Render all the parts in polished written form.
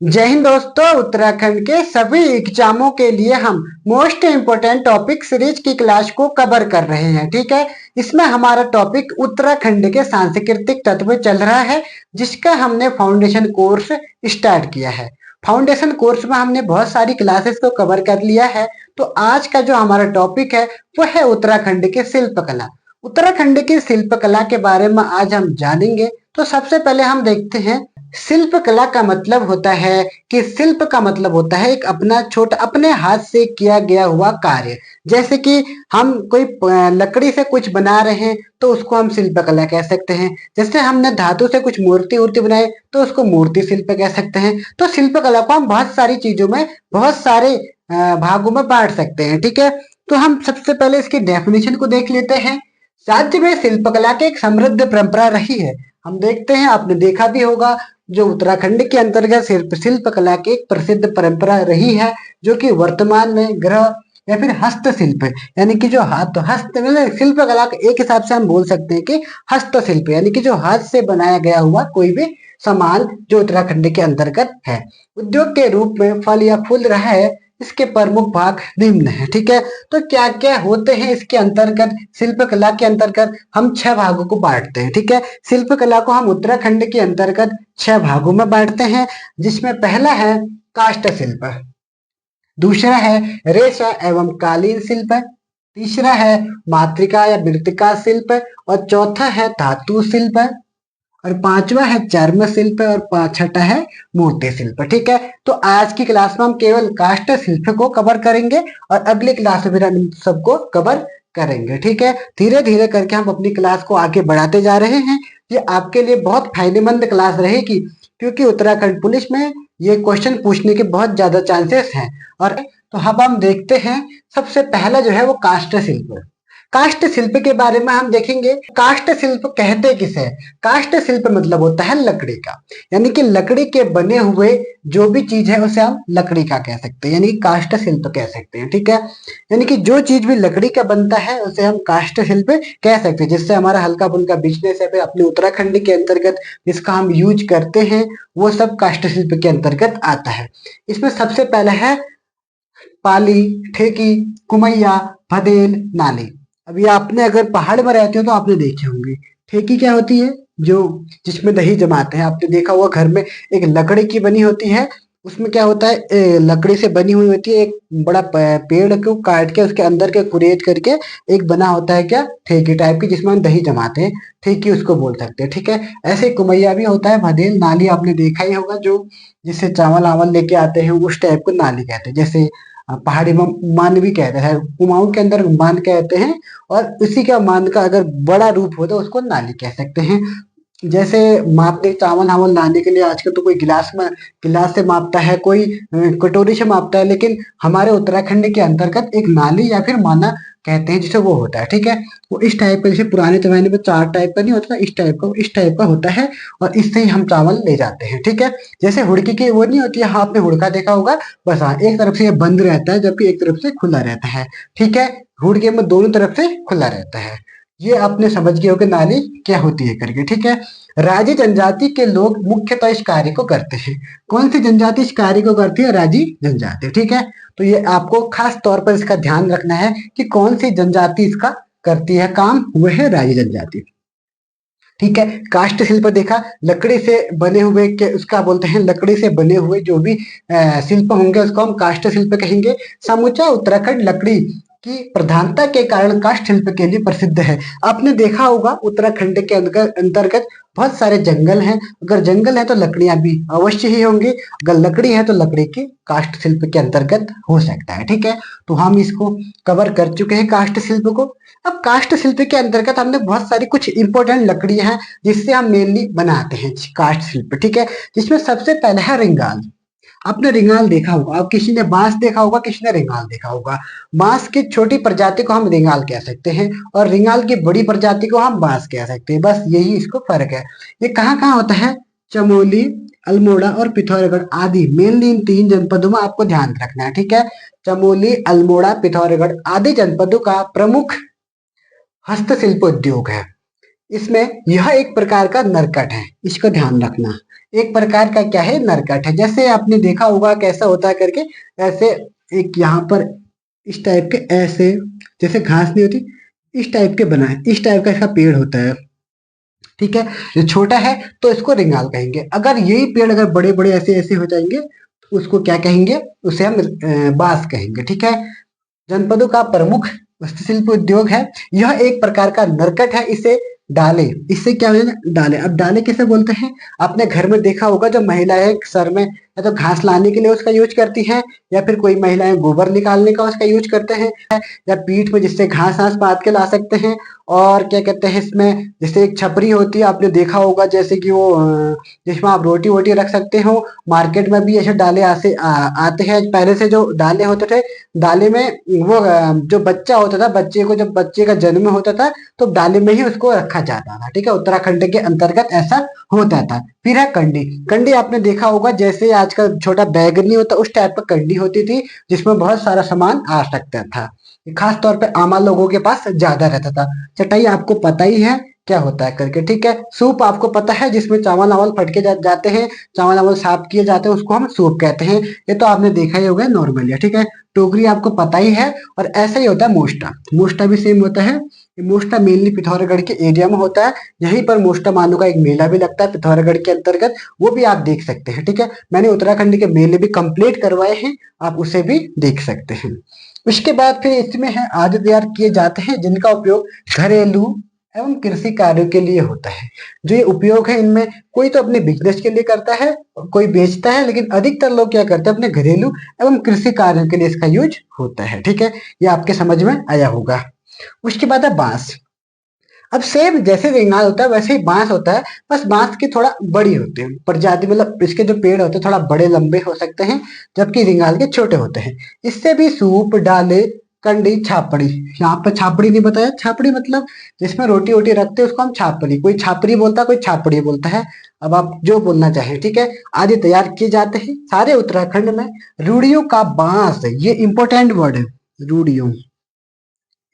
जय हिंद दोस्तों। उत्तराखंड के सभी एग्जामों के लिए हम मोस्ट इम्पोर्टेंट टॉपिक सीरीज की क्लास को कवर कर रहे हैं। ठीक है, इसमें हमारा टॉपिक उत्तराखंड के सांस्कृतिक तत्व चल रहा है, जिसका हमने फाउंडेशन कोर्स स्टार्ट किया है। फाउंडेशन कोर्स में हमने बहुत सारी क्लासेस को कवर कर लिया है। तो आज का जो हमारा टॉपिक है वो है उत्तराखंड के शिल्पकला। उत्तराखंड की शिल्पकला के बारे में आज हम जानेंगे। तो सबसे पहले हम देखते हैं, शिल्प कला का मतलब होता है कि शिल्प का मतलब होता है एक अपना छोटा अपने हाथ से किया गया हुआ कार्य। जैसे कि हम कोई लकड़ी से कुछ बना रहे हैं तो उसको हम शिल्प कला कह सकते हैं। जैसे हमने धातु से कुछ मूर्ति उर्ति बनाए तो उसको मूर्ति शिल्प कह सकते हैं। तो शिल्प कला को हम बहुत सारी चीजों में, बहुत सारे भागों में बांट सकते हैं। ठीक है, तो हम सबसे पहले इसकी डेफिनेशन को देख लेते हैं। राज्य में शिल्पकला की एक समृद्ध परंपरा रही है। हम देखते हैं, आपने देखा भी होगा, जो उत्तराखंड के अंतर्गत शिल्प कला की एक प्रसिद्ध परंपरा रही है, जो कि वर्तमान में ग्रह या फिर हस्तशिल्प, यानी कि जो हाथ हस्त मतलब शिल्प कला एक हिसाब से हम बोल सकते हैं कि हस्तशिल्प, यानी कि जो हाथ से बनाया गया हुआ कोई भी सामान जो उत्तराखंड के अंतर्गत है। उद्योग के रूप में फल या फूल रहा है। इसके प्रमुख भाग निम्न है। ठीक है, तो क्या क्या होते हैं इसके अंतर्गत? शिल्प कला के अंतर्गत हम 6 भागों को बांटते हैं। ठीक है, शिल्प कला को हम उत्तराखंड के अंतर्गत 6 भागों में बांटते हैं, जिसमें पहला है काष्ठ शिल्प, दूसरा है रेशा एवं कालीन शिल्प, तीसरा है मातृका या मृतिका शिल्प, और चौथा है धातु शिल्प, और पांचवा है चर्म शिल्प, और छठा है मूर्ति शिल्प। ठीक है, तो आज की क्लास में हम केवल काष्ठ शिल्प को कवर करेंगे और अगली क्लास में फिर हम सबको कवर करेंगे। ठीक है, धीरे धीरे करके हम अपनी क्लास को आगे बढ़ाते जा रहे हैं। ये आपके लिए बहुत फायदेमंद क्लास रहेगी, क्योंकि उत्तराखंड पुलिस में ये क्वेश्चन पूछने के बहुत ज्यादा चांसेस हैं। और तो अब हम देखते हैं, सबसे पहला जो है वो काष्ठ शिल्प। काष्ठ शिल्प के बारे में हम देखेंगे। काष्ठ शिल्प कहते किसे? काष्ठ शिल्प मतलब होता है लकड़ी का, यानी कि लकड़ी के बने हुए जो भी चीज है उसे हम लकड़ी का कह सकते हैं, यानी काष्ठ शिल्प कह सकते हैं। ठीक है, यानी कि जो चीज भी लकड़ी का बनता है उसे हम काष्ठ शिल्प कह सकते हैं। जिससे हमारा हल्का फुल्का बिजनेस है, फिर अपने उत्तराखंड के अंतर्गत जिसका हम यूज करते हैं, वो सब काष्ठ शिल्प के अंतर्गत आता है। इसमें सबसे पहला है पाली, ठेकी, कुमैया, भदेल, नाली। अभी आपने अगर पहाड़ में रहते हो तो आपने देखे होंगे। ठेकी क्या होती है? जो जिसमें दही जमाते हैं। आपने देखा होगा घर में एक लकड़ी की बनी होती है, उसमें क्या होता है, लकड़ी से बनी हुई होती है, एक बड़ा पेड़ को काट के उसके अंदर के कुरेद करके एक बना होता है क्या, ठेकी टाइप की, जिसमें हम दही जमाते हैं। ठेकी उसको बोल सकते हैं। ठीक है, ऐसे कुमैया भी होता है। भदेल, नाली आपने देखा ही होगा, जो जिससे चावल आवल लेके आते हैं, उस टाइप को नाली कहते हैं। जैसे पहाड़ी में मान भी कहते हैं, कुमाऊं के अंदर मान कहते हैं, और उसी का मान का अगर बड़ा रूप हो तो उसको नाली कह सकते हैं। जैसे मापने चावल हावल लाने के लिए आजकल तो कोई गिलास से मापता है, कोई कटोरी से मापता है, लेकिन हमारे उत्तराखंड के अंतर्गत एक नाली या फिर माना कहते हैं, जिसे वो होता है। ठीक है, वो इस टाइप का, जैसे पुराने जमाने में 4 टाइप का नहीं होता, इस टाइप का होता है, और इससे ही हम चावल ले जाते हैं। ठीक है, जैसे हुड़की की वो नहीं होती है, हाँ आपने हुड़का देखा होगा, बस हाँ एक तरफ से ये बंद रहता है जबकि एक तरफ से खुला रहता है। ठीक है, हुड़के में दोनों तरफ से खुला रहता है। ये आपने समझ गए हो कि नाली क्या होती है करके। ठीक है, राजी जनजाति के लोग मुख्यतः इस कार्य को करते हैं। कौन सी जनजाति इस कार्य को करती है? राजी जनजाति। ठीक है, तो ये आपको खास तौर पर इसका ध्यान रखना है कि कौन सी जनजाति इसका करती है काम, वह है राजी जनजाति। ठीक है, काष्ठ शिल्प देखा, लकड़ी से बने हुए के उसका बोलते हैं, लकड़ी से बने हुए जो भी शिल्प होंगे उसको हम काष्ठ शिल्प कहेंगे। समूचा उत्तराखंड लकड़ी की प्रधानता के कारण काष्ठ शिल्प के लिए प्रसिद्ध है। आपने देखा होगा उत्तराखंड के अंतर्गत बहुत सारे जंगल हैं। अगर जंगल है तो लकड़ियां भी अवश्य ही होंगी, अगर लकड़ी है तो लकड़ी की काष्ठ शिल्प के अंतर्गत हो सकता है। ठीक है, तो हम इसको कवर कर चुके हैं काष्ठ शिल्प को। अब काष्ठ शिल्प के अंतर्गत हमने बहुत सारी कुछ इंपॉर्टेंट लकड़ियां हैं जिससे हम मेनली बनाते हैं काष्ठ शिल्प। ठीक है, जिसमें सबसे पहला है रिंगाल। आपने रिंगाल देखा होगा, आप किसी ने बांस देखा होगा, किसी ने रिंगाल देखा होगा। बांस की छोटी प्रजाति को हम रिंगाल कह सकते हैं, और रिंगाल की बड़ी प्रजाति को हम बांस कह सकते हैं। बस यही इसको फर्क है। ये कहाँ कहाँ होता है? चमोली, अल्मोड़ा और पिथौरागढ़ आदि, मेनली इन 3 जनपदों में आपको ध्यान रखना है। ठीक है, चमोली, अल्मोड़ा, पिथौरागढ़ आदि जनपदों का प्रमुख हस्तशिल्प उद्योग है। इसमें यह एक प्रकार का नरकट है, इसको ध्यान रखना। एक प्रकार का क्या है, नरकट है। जैसे आपने देखा होगा कैसा होता है करके, ऐसे एक यहाँ पर इस टाइप के, ऐसे जैसे घास नहीं होती इस टाइप के बना है, इस टाइप का इसका पेड़ होता है, ठीक है। जो छोटा है तो इसको रिंगाल कहेंगे। अगर यही पेड़ अगर बड़े बड़े ऐसे ऐसे हो जाएंगे तो उसको क्या कहेंगे, उसे हम बांस कहेंगे, ठीक है। जनपदों का प्रमुख हस्तशिल्प उद्योग है। यह एक प्रकार का नरकट है। इसे डाले, इससे क्या हो जाए, डाले। अब डाले किसे बोलते हैं, आपने घर में देखा होगा जब महिलाएं सर में या तो घास लाने के लिए उसका यूज करती हैं, या फिर कोई महिलाएं गोबर निकालने का उसका यूज करते हैं, या पीठ में जिससे घास घास पात के ला सकते हैं। और क्या कहते हैं इसमें, जैसे एक छपरी होती है, आपने देखा होगा जैसे कि वो जिसमें आप रोटी वोटी रख सकते हो। मार्केट में भी ऐसे डाले आते हैं। पहले से जो डाले होते थे, डाले में वो जो बच्चा होता था, बच्चे को जब बच्चे का जन्म होता था तो डाले में ही उसको रखा जाता था, ठीक है। उत्तराखंड के अंतर्गत ऐसा होता था। फिर है कंडी। कंडी आपने देखा होगा जैसे आजकल छोटा बैग नहीं होता, उस टाइप का कंडी होती थी जिसमें बहुत सारा सामान आ सकता था। खास तौर पे आमा लोगों के पास ज्यादा रहता था। चटाई आपको पता ही है क्या होता है करके, ठीक है। सूप आपको पता है, जिसमें चावल वावल फटके जाते हैं, चावल वावल साफ किए जाते हैं, उसको हम सूप कहते हैं। ये तो आपने देखा ही होगा नॉर्मली, ठीक है। टोकरी आपको पता ही है। और ऐसा ही होता है मोस्टा। मोस्टा भी सेम होता है। मोस्टा मेनली पिथौरागढ़ के एरिया में होता है। यहीं पर मोस्टा मानो का एक मेला भी लगता है पिथौरागढ़ के अंतर्गत, वो भी आप देख सकते हैं, ठीक है। मैंने उत्तराखंड के मेले भी कंप्लीट करवाए हैं, आप उसे भी देख सकते हैं। उसके बाद फिर इसमें है आदि तैयार किए जाते हैं जिनका उपयोग घरेलू एवं कृषि कार्यों के लिए होता है। जो ये उपयोग है इनमें, कोई तो अपने बिजनेस के लिए करता है, कोई बेचता है, लेकिन अधिकतर लोग क्या करते हैं, अपने घरेलू एवं कृषि कार्यों के लिए इसका यूज होता है, ठीक है। ये आपके समझ में आया होगा। उसके बाद है बांस। अब सेम जैसे रिंगाल होता है वैसे ही बांस होता है, बस बांस की थोड़ा बड़ी होती है प्रजाति, मतलब इसके जो पेड़ होते हैं थोड़ा बड़े लंबे हो सकते हैं, जबकि रिंगाल के छोटे होते हैं। इससे भी सूप, डाले, कंडी, छापड़ी। यहाँ पर छापड़ी नहीं बताया, छापड़ी मतलब जिसमें रोटी वोटी रखते हैं उसको हम छापड़ी, कोई छापड़ी बोलता है, कोई छापड़ी बोलता है। अब आप जो बोलना चाहें, ठीक है। आदि तैयार किए जाते हैं सारे उत्तराखंड में। रूढ़ियों का बांस, ये इंपॉर्टेंट वर्ड है, रूढ़ियों,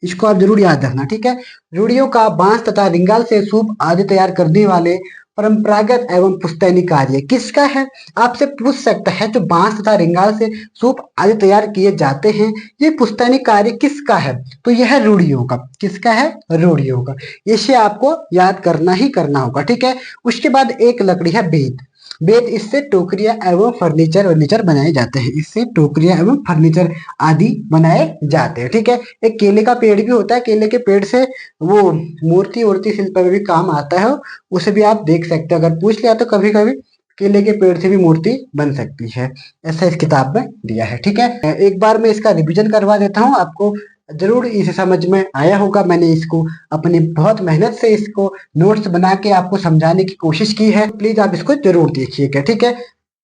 इसको आप जरूर याद रखना, ठीक है। रूढ़ियों का बांस तथा रिंगाल से सूप आदि तैयार करने वाले परंपरागत एवं पुश्तैनी कार्य किसका है, आपसे पूछ सकता है। जो बांस तथा रिंगाल से सूप आदि तैयार किए जाते हैं, ये पुश्तैनी कार्य किसका है, तो यह है रूढ़ियों का। किसका है, रूढ़ियों का। इसे आपको याद करना ही करना होगा, ठीक है। उसके बाद एक लकड़ी है बेत। बेत, इससे टोकरियां एवं फर्नीचर बनाए जाते हैं। इससे टोकरियां एवं फर्नीचर आदि बनाए जाते हैं, ठीक है। एक केले का पेड़ भी होता है, केले के पेड़ से वो मूर्ति वूर्ति शिल्प में भी काम आता है, उसे भी आप देख सकते हैं। अगर पूछ लिया तो कभी कभी केले के पेड़ से भी मूर्ति बन सकती है, ऐसा इस किताब में दिया है, ठीक है। एक बार मैं इसका रिवीजन करवा देता हूँ आपको, जरूर इसे समझ में आया होगा। मैंने इसको अपनी बहुत मेहनत से इसको नोट्स बना के आपको समझाने की कोशिश की है, प्लीज आप इसको जरूर देखिएगा, ठीक है।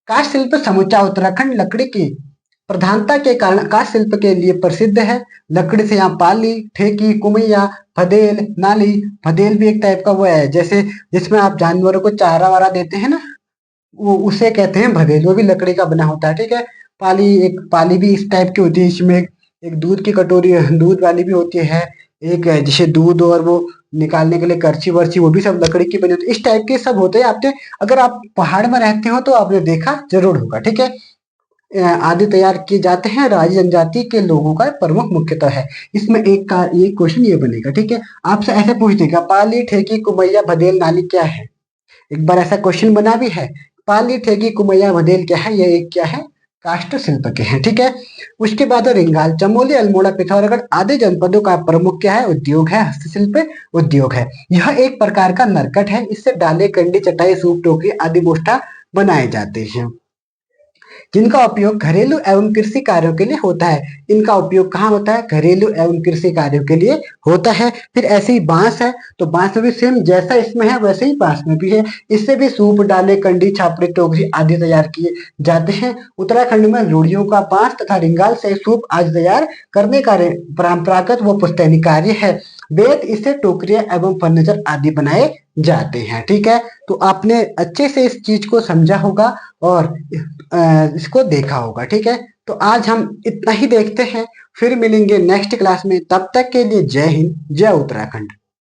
काष्ठ शिल्प समूचा उत्तराखंड लकड़ी की प्रधानता के कारण काष्ठ शिल्प के लिए प्रसिद्ध है। लकड़ी से यहाँ पाली, ठेकी, कुमैया, भदेल, नाली। भदेल भी एक टाइप का वो है, जैसे जिसमें आप जानवरों को चारा वारा देते हैं ना, वो उसे कहते हैं भदेल, वो भी लकड़ी का बना होता है, ठीक है। पाली, एक पाली भी इस टाइप की होती है। इसमें एक दूध की कटोरी, दूध वाली भी होती है, एक जैसे दूध और वो निकालने के लिए करछी वर्ची, वो भी सब लकड़ी की बनी होती है। इस टाइप के सब होते हैं। आपने, अगर आप पहाड़ में रहते हो तो आपने देखा जरूर होगा, ठीक है। आदि तैयार किए जाते हैं राज्य जनजाति के लोगों का प्रमुख मुख्यतः है। इसमें एक का ये क्वेश्चन ये बनेगा, ठीक है। आपसे ऐसे पूछ देगा पाली, ठेकी, कुमैया, भदेल, नाली क्या है। एक बार ऐसा क्वेश्चन बना भी है। पाली, ठेकी, कुमैया, भदेल क्या है, ये एक क्या है, काष्ठ शिल्प के हैं, ठीक है। उसके बाद रिंगाल। चमोली, अल्मोड़ा, पिथौरागढ़ आदि जनपदों का प्रमुख क्या है, उद्योग है, हस्तशिल्प उद्योग है। यह एक प्रकार का नरकट है। इससे डाले, कंडी, चटाई, सूप, टोकरी आदि मोष्टा बनाए जाते हैं, जिनका उपयोग घरेलू एवं कृषि कार्यों के लिए होता है। इनका उपयोग कहाँ होता है, घरेलू एवं कृषि कार्यों के लिए होता है। फिर ऐसे ही बांस है, तो बांस में भी सेम जैसा इसमें है वैसे ही बांस में भी है। इससे भी सूप, डाले, कंडी, छापड़े, टोकरी आदि तैयार किए जाते हैं। उत्तराखंड में रूढ़ियों का बांस तथा रिंगाल से सूप आदि तैयार करने का परंपरागत व पुश्तैनी कार्य है। वेद, इससे टोकरियां एवं फर्नीचर आदि बनाए जाते हैं, ठीक है। तो आपने अच्छे से इस चीज को समझा होगा और इसको देखा होगा, ठीक है। तो आज हम इतना ही देखते हैं, फिर मिलेंगे नेक्स्ट क्लास में। तब तक के लिए जय हिंद, जय उत्तराखंड।